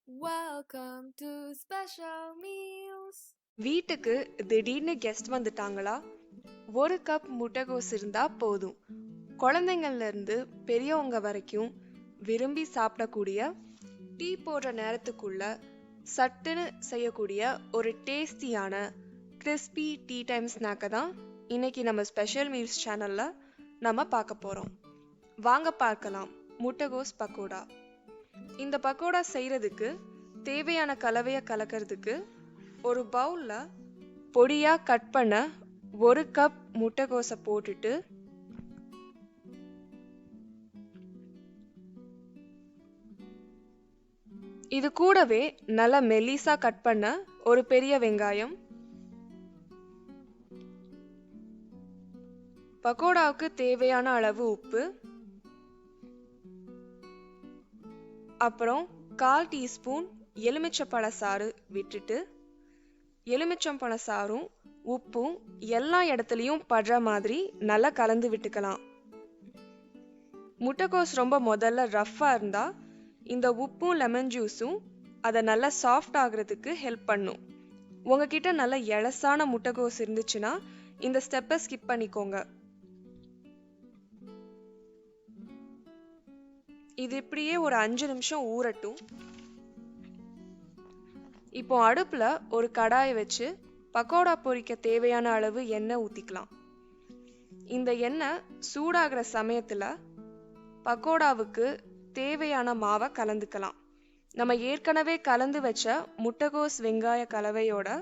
Welcome to Special Meals. வீட்டுக்கு திடீர்னு guest வந்துட்டாங்களா? ஒரு கப் முட்டைகோஸ் இருந்தா போதும். குழந்தைங்கள்ல இருந்து பெரியவங்க வரைக்கும் விரும்பி சாப்பிடக்கூடிய, டீ போடுற நேரத்துக்குள்ள சட்டுன்னு செய்யக்கூடிய ஒரு டேஸ்டியான கிறிஸ்பி டீ டைம் ஸ்நாக்கை தான் இன்னைக்கு நம்ம ஸ்பெஷல் மீல்ஸ் சேனல்ல நம்ம பார்க்க போறோம். வாங்க பார்க்கலாம். முட்டைகோஸ் பக்கோடா. இந்த பக்கோடா செய்யறதுக்கு தேவையான கலவையை கலக்கிறதுக்கு ஒரு பவுல்ல பொடியா கட் பண்ண ஒரு கப் முட்டைகோஸை போட்டுட்டு இது கூடவே நல்ல மெல்லிசா கட் பண்ண ஒரு பெரிய வெங்காயம், பக்கோடாவுக்கு தேவையான அளவு உப்பு, அப்புறம் 1/4 டீஸ்பூன் எலுமிச்சம்பழ சாறு விட்டுட்டு எலுமிச்சம்பழ சாறும் உப்பும் எல்லா இடத்துலையும் படுற மாதிரி நல்லா கலந்து விட்டுக்கலாம். முட்டைகோஸ் ரொம்ப முதல்ல ரஃப்பா இருந்தா இந்த உப்பும் லெமன் ஜூஸும் அதை நல்லா சாஃப்ட் ஆகுறதுக்கு ஹெல்ப் பண்ணும். உங்ககிட்ட நல்ல எலசான முட்டைகோஸ் இருந்துச்சுன்னா இந்த ஸ்டெப்பை ஸ்கிப் பண்ணிக்கோங்க. இது இப்படியே ஒரு 5 நிமிஷம் ஊறட்டும். இப்போ அடுப்புல ஒரு கடாயை வச்சு பக்கோடா பொரிக்க தேவையான அளவு எண்ணெய் ஊத்திக்கலாம். இந்த எண்ணெய் சூடாகிற சமயத்துல பக்கோடாவுக்கு தேவையான மாவை கலந்துக்கலாம். நம்ம ஏற்கனவே கலந்து வச்ச முட்டைகோஸ் வெங்காய கலவையோட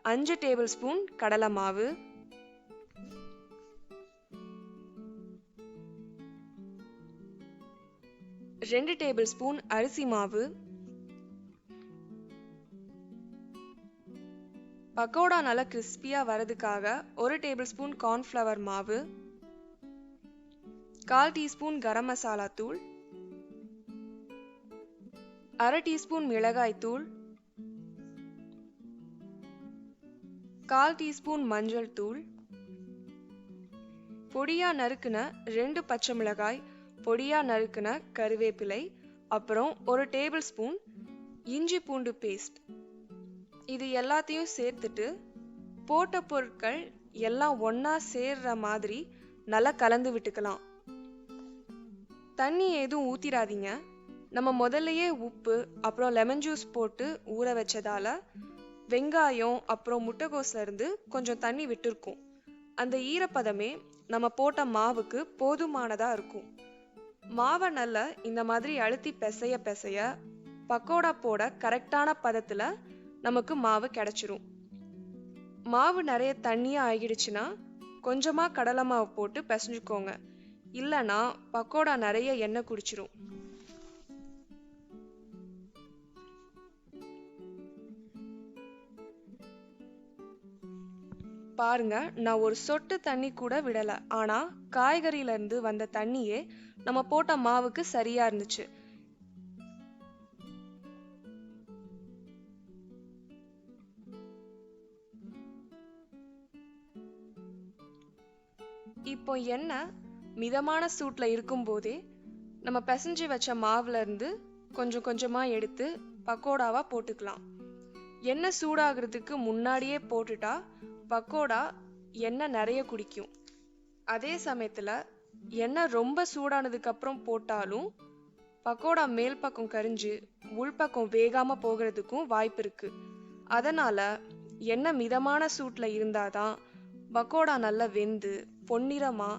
5 டேபிள் ஸ்பூன் கடலை மாவு, 2 டேபிள் ஸ்பூன் அரிசி மாவு, பக்கோடா நல்லா கிறிஸ்பியா வரதுக்காக 1 டேபிள் ஸ்பூன் கார்ன்ஃப்ளவர் மாவு, 1/4 டீஸ்பூன் கரம் மசாலா தூள், 1/2 டீஸ்பூன் மிளகாய் தூள், 1/4 டீஸ்பூன் மஞ்சள் தூள், பொடியா நறுக்குன 2 பச்சை மிளகாய், பொடியா நறுக்குன கருவேப்பிலை, அப்புறம் 1 டேபிள் ஸ்பூன் இஞ்சி பூண்டு பேஸ்ட். இது எல்லாத்தையும் சேர்த்துட்டு போட்ட பொருட்கள் எல்லாம் ஒண்ணா சேர்ற மாதிரி நல்லா கலந்து விட்டுக்கலாம். தண்ணி எதுவும் ஊத்திடாதீங்க. நம்ம முதல்லயே உப்பு அப்புறம் லெமன் ஜூஸ் போட்டு ஊற வச்சதால வெங்காயம் அப்புறம் முட்டைகோஸ்ல இருந்து கொஞ்சம் தண்ணி விட்டுருக்கும். அந்த ஈரப்பதமே நம்ம போட்ட மாவுக்கு போதுமானதா இருக்கும். மாவை நல்லா இந்த மாதிரி அழுத்தி பிசைய பிசைய பக்கோடா போட கரெக்டான பதத்துல நமக்கு மாவு கிடைச்சிரும். மாவு நிறைய தண்ணியா ஆகிடுச்சுன்னா கொஞ்சமா கடலை மாவு போட்டு பிசைஞ்சுக்கோங்க. இல்லைன்னா பக்கோடா நிறைய எண்ணெய் குடிச்சிரும். பாருங்க, நான் ஒரு சொட்டு தண்ணி கூட விடல. ஆனா காய்கறியில இருந்து வந்த தண்ணியே நம்ம போட்ட மாவுக்கு சரியா இருந்துச்சு. இப்போ எண்ணெய் மிதமான சூட்ல இருக்கும் போதே நம்ம பிசைஞ்சு வச்ச மாவுல இருந்து கொஞ்சம் கொஞ்சமா எடுத்து பக்கோடாவா போட்டுக்கலாம். எண்ணெய் சூடாகிறதுக்கு முன்னாடியே போட்டுட்டா பக்கோடா எண்ணெய் நிறைய குடிக்கும். அதே சமயத்துல எண்ணெய் ரொம்ப சூடானதுக்கு அப்புறம் போட்டாலும் பக்கோடா மேல் பக்கம் கரிஞ்சு உள்பக்கம் வேகாம போகிறதுக்கும் வாய்ப்பு இருக்கு. அதனால எண்ணெய் மிதமான சூட்ல இருந்தாதான் பக்கோடா நல்லா வெந்து பொன்னிறமா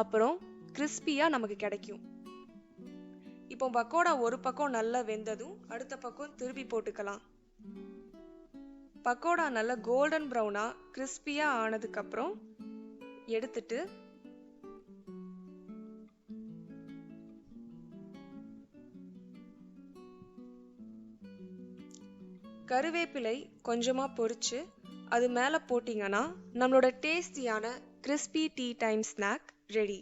அப்புறம் கிறிஸ்பியா நமக்கு கிடைக்கும். இப்போ பக்கோடா ஒரு பக்கம் நல்லா வெந்ததும் அடுத்த பக்கம் திருப்பி போட்டுக்கலாம். பக்கோடா நல்லா கோல்டன் ப்ரௌனா கிறிஸ்பியா ஆனதுக்கு அப்புறம் எடுத்துட்டு கருவேப்பிலை கொஞ்சமா பொரிச்சு அது மேல போட்டீங்கன்னா நம்மளோட டேஸ்டியான crispy tea time snack ready.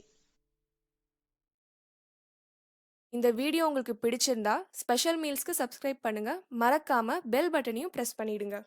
இந்த வீடியோ உங்களுக்கு பிடிச்சிருந்தா ஸ்பெஷல் மீல்ஸ்க்கு சப்ஸ்கிரைப் பண்ணுங்க. மறக்காம பெல் பட்டனையும் பிரஸ் பண்ணிடுங்க.